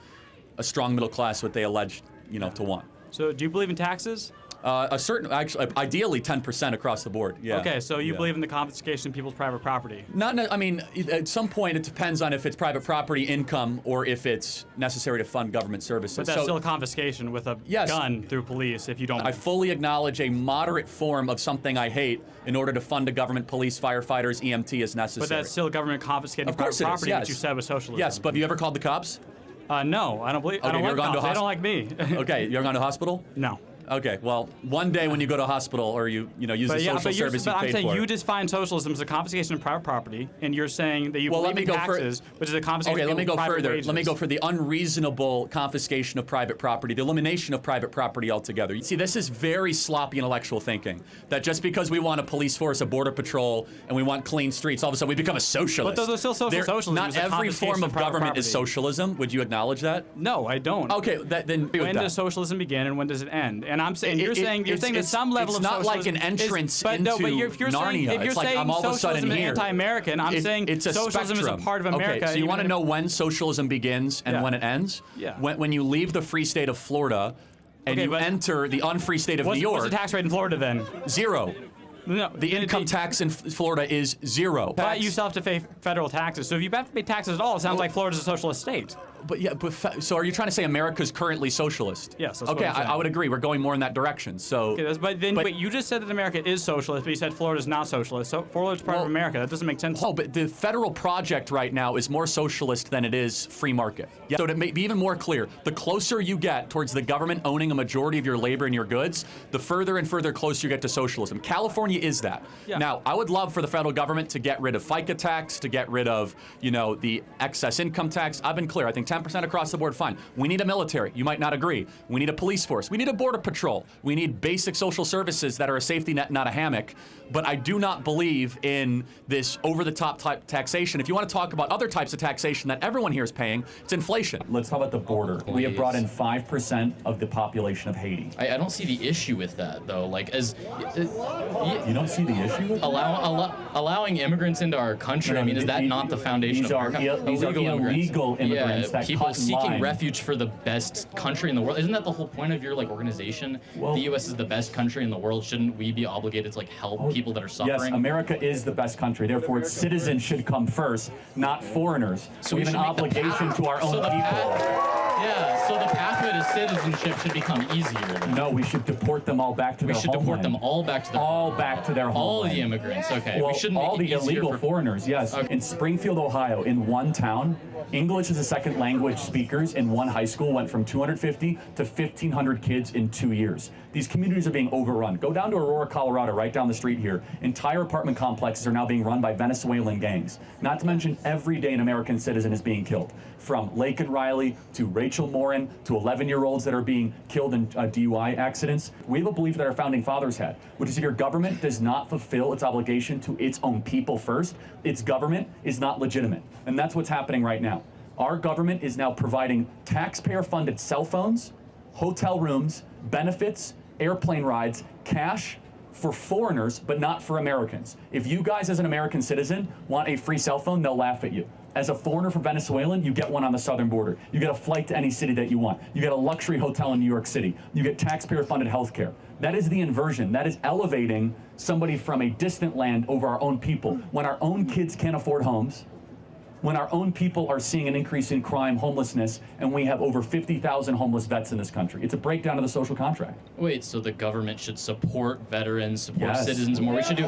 a strong middle class, what they allege, to want. So do you believe in taxes? Ideally 10% across the board. Yeah. Okay, so you Yeah. believe in the confiscation of people's private property? I mean, at some point it depends on if it's private property income or if it's necessary to fund government services. But that's still a confiscation with a Yes. gun through police if you don't. I fully acknowledge a moderate form of something I hate in order to fund a government, police, firefighters, EMT is necessary. But that's still government confiscating Of course private it is, property, yes. which you said was socialism. Yes, but have you ever called the cops? No, I don't believe. I Okay, don't you ever like gone to cops. They hosp- don't like me. Okay, you ever gone to hospital? No. Okay, well, one day when you go to a hospital or you use the social service you I'm paid saying for. you define socialism as a confiscation of private property, and you're saying that you Well, believe let me in go taxes, which is a confiscation Okay, let of me go private further. wages. Let me go for the unreasonable confiscation of private property, the elimination of private property altogether. You see, this is very sloppy intellectual thinking. That just because we want a police force, a border patrol, and we want clean streets, all of a sudden we become a socialist. But there's still socialism. Not It's a every confiscation form of of private government is property. socialism. Would you acknowledge that? No, I don't. Okay, then agree with When that. does socialism begin and when does it end? And I'm saying you're saying that some level it's of not like socialism an entrance is, but no, but into if you're Narnia. saying, if you're It's like saying I'm all of a sudden socialism is here. anti-American, I'm saying it's a socialism spectrum. is a part of America. Okay, so you want to even know when socialism begins and Yeah. when it ends? Yeah. When you leave the free state of Florida and Okay, you but enter the unfree state of what's, New York, what's the tax rate in Florida then? 0. No, The income tax in Florida is 0. But you still have to pay federal taxes. So if you have to pay taxes at all, it sounds like Florida's a socialist state. So are you trying to say America's currently socialist? Yes, that's okay, what I'm saying. I would agree. We're going more in that direction. So, Okay, but you just said that America is socialist, but you said Florida's not socialist. So Florida's part of America. That doesn't make sense. Oh, but the federal project right now is more socialist than it is free market. Yeah. So to be even more clear, the closer you get towards the government owning a majority of your labor and your goods, the further and further closer you get to socialism. California is that. Yeah. Now, I would love for the federal government to get rid of FICA tax, to get rid of, the excess income tax. I've been clear. I think 10% across the board, fine. We need a military. You might not agree. We need a police force. We need a border patrol. We need basic social services that are a safety net, not a hammock. But I do not believe in this over-the-top type taxation. If you want to talk about other types of taxation that everyone here is paying, it's inflation. Let's talk about the border. We have brought in 5% of the population of Haiti. I don't see the issue with that, though. Like, You don't see the issue with allowing immigrants into our country. I mean, is that not the foundation of America? These are illegal immigrants that people cut in seeking line. refuge for the best country in the world. Isn't that the whole point of your organization? Well, the U.S. is the best country in the world. Shouldn't we be obligated to help people that are suffering? Yes, America is the best country. Therefore, its citizens should come first, not foreigners. So we have an obligation to our own people. So the pathway to citizenship should become easier. Then. No, we should deport them all back to their homeland. We should deport them all back to their homeland. All the immigrants. Okay. Well, we shouldn't all make it the easier illegal for foreigners, yes. Okay. In Springfield, Ohio, in one town, English as a second language speakers in one high school went from 250 to 1,500 kids in 2 years. These communities are being overrun. Go down to Aurora, Colorado, right down the street here. Entire apartment complexes are now being run by Venezuelan gangs. Not to mention every day an American citizen is being killed. From Lake and Riley to Rachel Morin to 11-year-olds that are being killed in DUI accidents. We have a belief that our founding fathers had, which is if your government does not fulfill its obligation to its own people first, its government is not legitimate. And that's what's happening right now. Our government is now providing taxpayer-funded cell phones, hotel rooms, benefits, airplane rides, cash for foreigners, but not for Americans. If you guys as an American citizen want a free cell phone, they'll laugh at you. As a foreigner from Venezuelan, you get one on the southern border. You get a flight to any city that you want. You get a luxury hotel in New York City. You get taxpayer-funded health care. That is the inversion. That is elevating somebody from a distant land over our own people. When our own kids can't afford homes, when our own people are seeing an increase in crime, homelessness, and we have over 50,000 homeless vets in this country. It's a breakdown of the social contract. Wait, so the government should support veterans, support Yes. citizens more. We should do,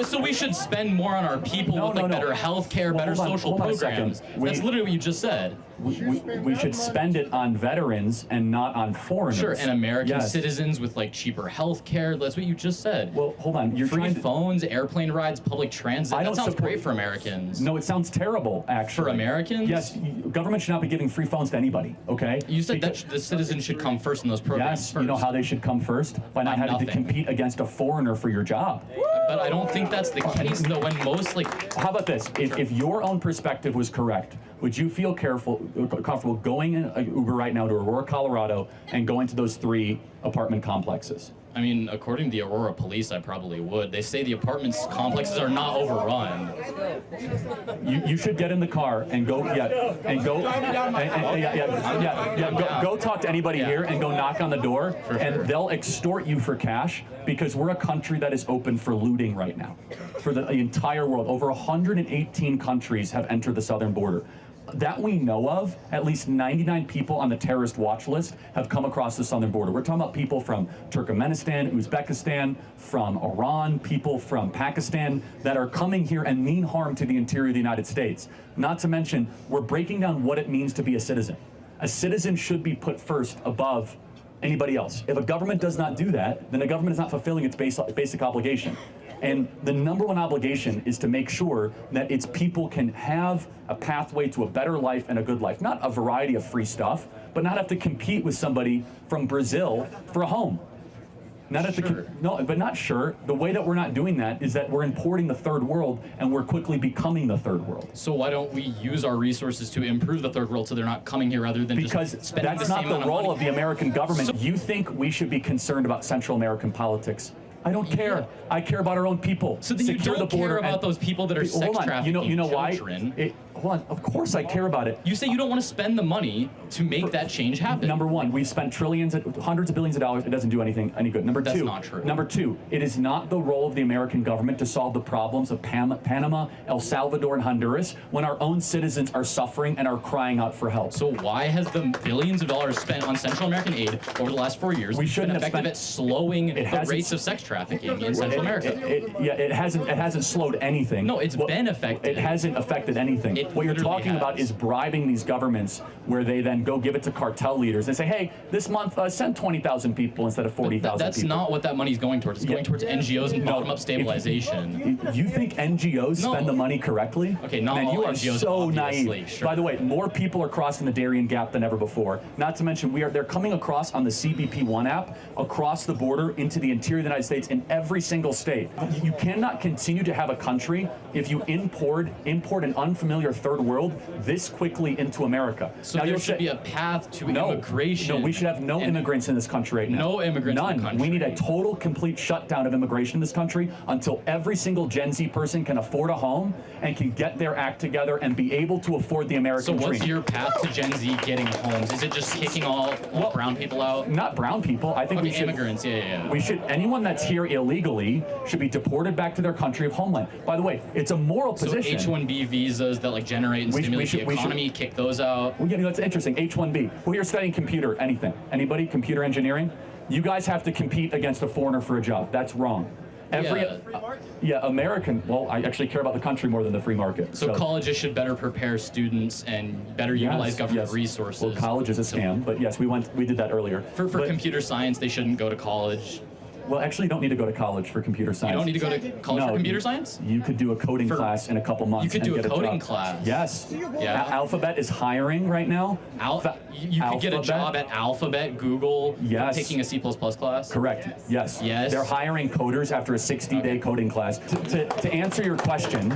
so we should spend more on our people with better health care, better social programs. That's literally what you just said. We should spend it on veterans and not on foreigners. Sure, and American Yes. citizens with cheaper health care. That's what you just said. Well, hold on. You're Free trying to, phones, airplane rides, public transit. I That don't sounds support- great for Americans. No, it sounds terrible, actually. For Americans? Yes, government should not be giving free phones to anybody, okay? You said that the citizens should come first in those programs. Yes, first. you know how they should come first? By not By having to nothing. compete against a foreigner for your job. But I don't think that's the case, though, when most, How about this? If your own perspective was correct, would you feel comfortable going in Uber right now to Aurora, Colorado, and going to those 3 apartment complexes? I mean, according to the Aurora police, I probably would. They say the apartments complexes are not overrun. You should get in the car and go, go talk to anybody here and go knock on the door, and they'll extort you for cash because we're a country that is open for looting right now. For the entire world, over 118 countries have entered the southern border. That we know of, at least 99 people on the terrorist watch list have come across the southern border. We're talking about people from Turkmenistan, Uzbekistan, from Iran, people from Pakistan that are coming here and mean harm to the interior of the United States. Not to mention, we're breaking down what it means to be a citizen. A citizen should be put first above anybody else. If a government does not do that, then a government is not fulfilling its basic obligation. And the number one obligation is to make sure that its people can have a pathway to a better life and a good life. Not a variety of free stuff, but not have to compete with somebody from Brazil for a home. Not at Sure. The way that we're not doing that is that we're importing the third world, and we're quickly becoming the third world. So why don't we use our resources to improve the third world so they're not coming here rather than Because just spending that's the not same the amount of role money? of the American government. You think we should be concerned about Central American politics? I don't care. I care about our own people. So then you Secure don't the border care about and- those people that are sex Hold on. trafficking You know why? children. Hold on. Of course I care about it. You say you don't want to spend the money to make that change happen. Number one, we've spent hundreds of billions of dollars. It doesn't do any good. That's not true. Number two, it is not the role of the American government to solve the problems of Panama, El Salvador, and Honduras when our own citizens are suffering and are crying out for help. So why has the billions of dollars spent on Central American aid over the last 4 years We shouldn't been have effective spent- at slowing It the hasn't- rates of sex trafficking in Central America? It hasn't slowed anything. No, it's been affected. It hasn't affected anything. It What you're literally talking about has. is bribing these governments where they then go give it to cartel leaders and say, hey, this month send 20,000 people instead of 40,000 That's people. not what that money's going towards. It's going towards NGOs and No, bottom-up stabilization. You think NGOs No. spend the money correctly? Okay, not Man, all you are NGOs, so obviously, naive. sure. By the way, more people are crossing the Darien Gap than ever before. Not to mention, they're coming across on the CBP One app across the border into the interior of the United States in every single state. You cannot continue to have a country if you import an unfamiliar third world this quickly into America. So Now, there you'll should say- be a path to No, immigration. No, we should have no and- immigrants in this country right now. No immigrants in None. the country. We need a total, complete shutdown of immigration in this country until every single Gen Z person can afford a home and can get their act together and be able to afford the American So dream. what's your path to Gen Z getting homes? Is it just kicking all brown people out? Not brown people. I think Okay, we should. immigrants, yeah. We should. Anyone that's here illegally should be deported back to their country of homeland. By the way, it's a moral So position. H-1B visas that like generate and We stimulate should- the we should- economy, kick those out. Well, that's interesting. H-1B. Who here studying computer? Anything? Anybody? Computer engineering? You guys have to compete against a foreigner for a job. That's wrong. American. Well, I actually care about the country more than the free market. So colleges should better prepare students and better utilize government resources. Well, college is a scam, but yes, we did that earlier. For But- computer science, they shouldn't go to college. Well, actually, you don't need to go to college for computer science. You don't need to go to college No, for computer science? You could do a coding class in a couple months. You could and do a get coding job. class. Yes. Yeah. Alphabet is hiring right now. You could get a job at Alphabet, Google, Yes. taking a C++ class? Correct. Yes. Yes. They're hiring coders after a 60-day coding class. To answer your question,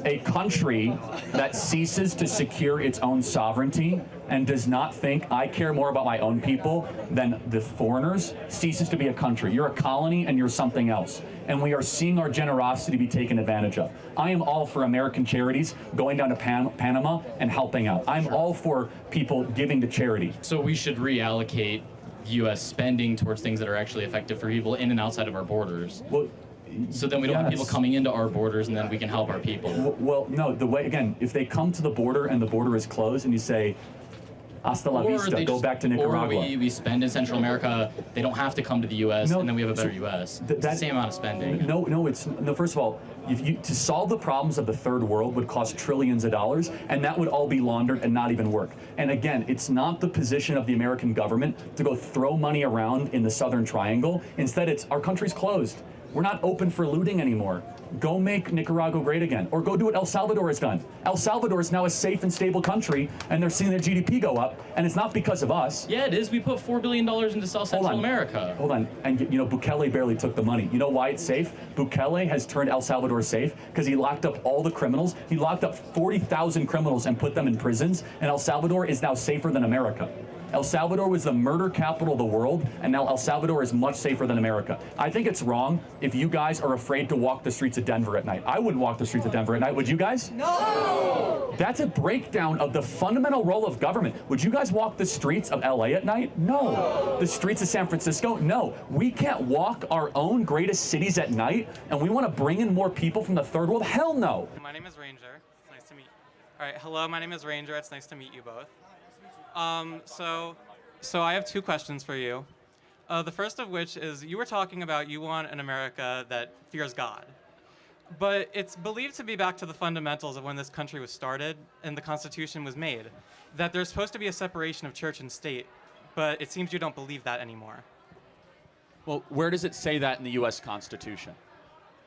a country that ceases to secure its own sovereignty and does not think I care more about my own people than the foreigners ceases to be a country. You're a colony and you're something else. And we are seeing our generosity be taken advantage of. I am all for American charities going down to Panama and helping out. I'm all for people giving to charity. So we should reallocate U.S. spending towards things that are actually effective for people in and outside of our borders. Well, so then we don't have people yes. coming into our borders, and then we can help our people. Well, no, the way, again, if they come to the border and the border is closed and you say, hasta la vista, go back to Nicaragua. Or we spend in Central America, they don't have to come to the U.S., No, and then we have a better so U.S. It's the same amount of spending. No, first of all, to solve the problems of the third world would cost trillions of dollars, and that would all be laundered and not even work. And again, it's not the position of the American government to go throw money around in the Southern Triangle. Instead, it's our country's closed. We're not open for looting anymore. Go make Nicaragua great again, or go do what El Salvador has done. El Salvador is now a safe and stable country, and they're seeing their GDP go up, and it's not because of us. Yeah, it is. We put $4 billion into South Central America. Hold on, and Bukele barely took the money. You know why it's safe? Bukele has turned El Salvador safe because he locked up all the criminals. He locked up 40,000 criminals and put them in prisons, and El Salvador is now safer than America. El Salvador was the murder capital of the world, and now El Salvador is much safer than America. I think it's wrong if you guys are afraid to walk the streets of Denver at night. I wouldn't walk the streets of Denver at night, would you guys? No! That's a breakdown of the fundamental role of government. Would you guys walk the streets of LA at night? No. The streets of San Francisco? No. We can't walk our own greatest cities at night, and we want to bring in more people from the third world? Hell no. My name is Ranger. It's nice to meet you. All right, hello, my name is Ranger. It's nice to meet you both. So I have two questions for you. The first of which is, you were talking about you want an America that fears God. But it's believed to be back to the fundamentals of when this country was started and the Constitution was made, that there's supposed to be a separation of church and state. but it seems you don't believe that anymore. Well, where does it say that in the U.S. Constitution?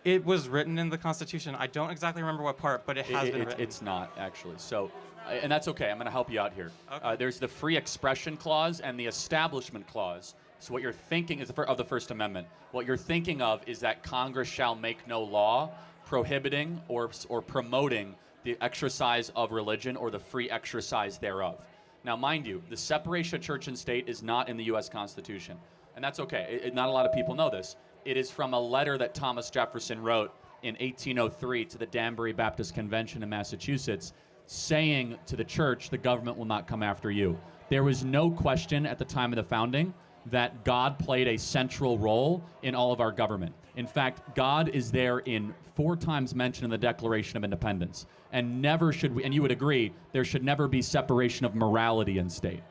It was written in the Constitution. I don't exactly remember what part, but it has been written. It's not, actually. So, and that's okay. I'm going to help you out here. Okay. There's the Free Expression Clause and the Establishment Clause. So what you're thinking is of the First Amendment. What you're thinking of is that Congress shall make no law prohibiting or promoting the exercise of religion or the free exercise thereof. Now, mind you, the separation of church and state is not in the U.S. Constitution. And that's okay. Not a lot of people know this. It is from a letter that Thomas Jefferson wrote in 1803 to the Danbury Baptist Convention in Massachusetts, saying to the church, the government will not come after you. There was no question at the time of the founding that God played a central role in all of our government. In fact, God is there in 4 times mentioned in the Declaration of Independence. And never should we, and you would agree, there should never be separation of morality in state.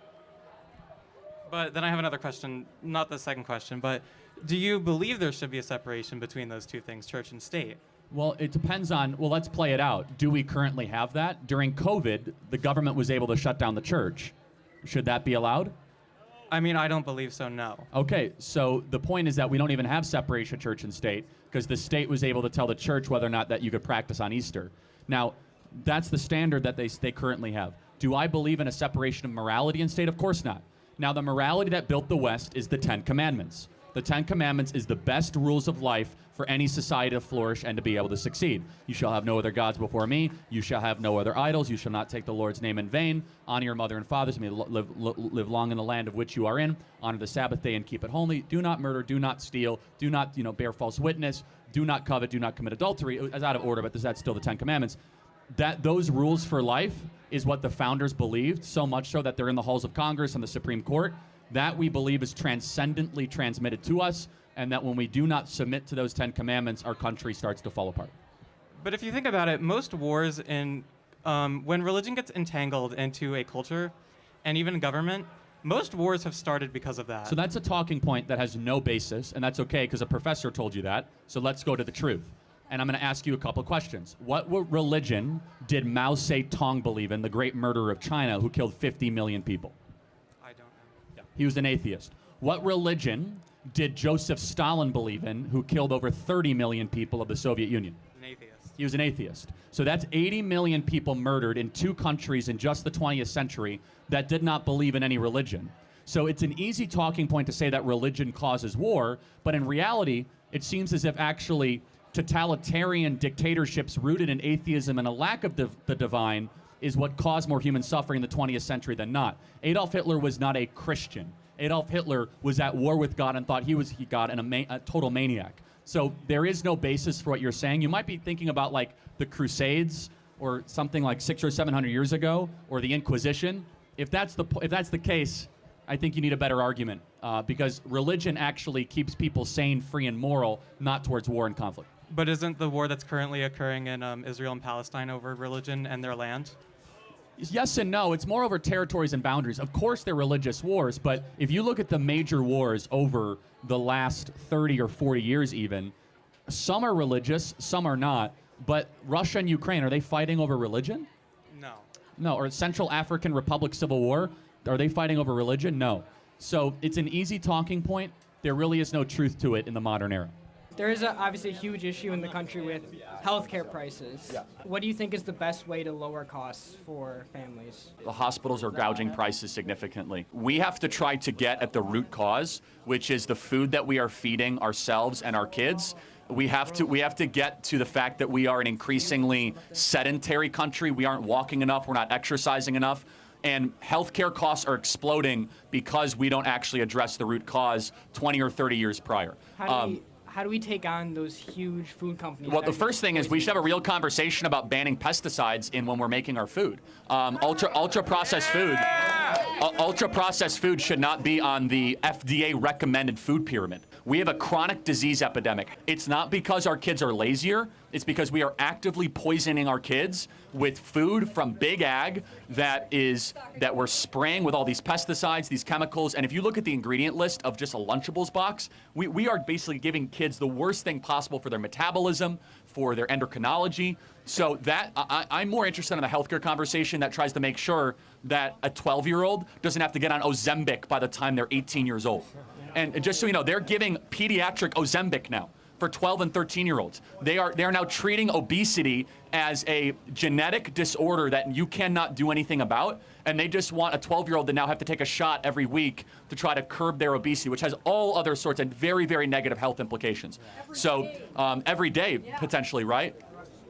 But then I have another question, not the second question, but do you believe there should be a separation between those two things, church and state? Well, it depends on, well, let's play it out. Do we currently have that? During COVID, the government was able to shut down the church. Should that be allowed? I mean, I don't believe so, no. Okay, so the point is that we don't even have separation of church and state because the state was able to tell the church whether or not that you could practice on Easter. Now, that's the standard that they currently have. Do I believe in a separation of morality in state? Of course not. Now, the morality that built the West is the 10 Commandments. The 10 Commandments is the best rules of life for any society to flourish and to be able to succeed. You shall have no other gods before me. You shall have no other idols. You shall not take the Lord's name in vain. Honor your mother and fathers. You may live long in the land of which you are in. Honor the Sabbath day and keep it holy. Do not murder. Do not steal. Do not, bear false witness. Do not covet. Do not commit adultery. It's out of order, but that's still the 10 Commandments. Those rules for life is what the founders believed, so much so that they're in the halls of Congress and the Supreme Court. That we believe is transcendently transmitted to us, and that when we do not submit to those 10 Commandments, our country starts to fall apart. But if you think about it, most wars when religion gets entangled into a culture and even government, most wars have started because of that. So that's a talking point that has no basis, and that's okay because a professor told you that. So let's go to the truth. And I'm going to ask you a couple of questions. What religion did Mao Zedong believe in, the great murderer of China who killed 50 million people? I don't know. Yeah. He was an atheist. What religion did Joseph Stalin believe in, who killed over 30 million people of the Soviet Union? An atheist. He was an atheist. So that's 80 million people murdered in 2 countries in just the 20th century that did not believe in any religion. So it's an easy talking point to say that religion causes war, but in reality, it seems as if actually totalitarian dictatorships rooted in atheism and a lack of the divine is what caused more human suffering in the 20th century than not. Adolf Hitler was not a Christian. Adolf Hitler was at war with God and thought he was God and a total maniac. So there is no basis for what you're saying. You might be thinking about like the Crusades or something like 600 or 700 years ago, or the Inquisition. If that's the case, I think you need a better argument because religion actually keeps people sane, free, and moral, not towards war and conflict. But isn't the war that's currently occurring in Israel and Palestine over religion and their land? Yes and no. It's more over territories and boundaries. Of course, they're religious wars, but if you look at the major wars over the last 30 or 40 years even, some are religious, some are not. But Russia and Ukraine, are they fighting over religion? No. No. Or Central African Republic Civil War, are they fighting over religion? No. So it's an easy talking point. There really is no truth to it in the modern era. There is obviously a huge issue in the country with healthcare prices. Yeah. What do you think is the best way to lower costs for families? The hospitals are gouging prices significantly. We have to try to get at the root cause, which is the food that we are feeding ourselves and our kids. We have to get to the fact that we are an increasingly sedentary country. We aren't walking enough. We're not exercising enough. And healthcare costs are exploding because we don't actually address the root cause 20 or 30 years prior. How do we take on those huge food companies? Well, the first thing is we should have a real conversation about banning pesticides in when we're making our food. Ultra-processed food should not be on the FDA recommended food pyramid. We have a chronic disease epidemic. It's not because our kids are lazier. It's because we are actively poisoning our kids with food from big ag that we're spraying with all these pesticides, these chemicals. And if you look at the ingredient list of just a Lunchables box, we are basically giving kids the worst thing possible for their metabolism, for their endocrinology. So that I'm more interested in the healthcare conversation that tries to make sure that a 12-year-old doesn't have to get on Ozempic by the time they're 18 years old. And just so you know, they're giving pediatric Ozempic now for 12 and 13-year-olds. They are now treating obesity as a genetic disorder that you cannot do anything about, and they just want a 12-year-old to now have to take a shot every week to try to curb their obesity, which has all other sorts of very, very negative health implications. Every day, potentially, right?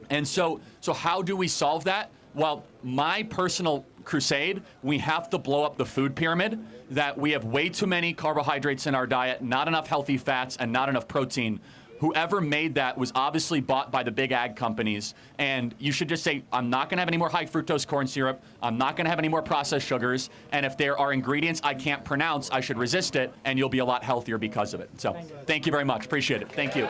And so how do we solve that? Well, my personal crusade, we have to blow up the food pyramid, that we have way too many carbohydrates in our diet, not enough healthy fats, and not enough protein. Whoever made that was obviously bought by the big ag companies, and you should just say, I'm not going to have any more high fructose corn syrup, I'm not going to have any more processed sugars, and if there are ingredients I can't pronounce, I should resist it, and you'll be a lot healthier because of it. So thank you very much. Appreciate it. Thank you.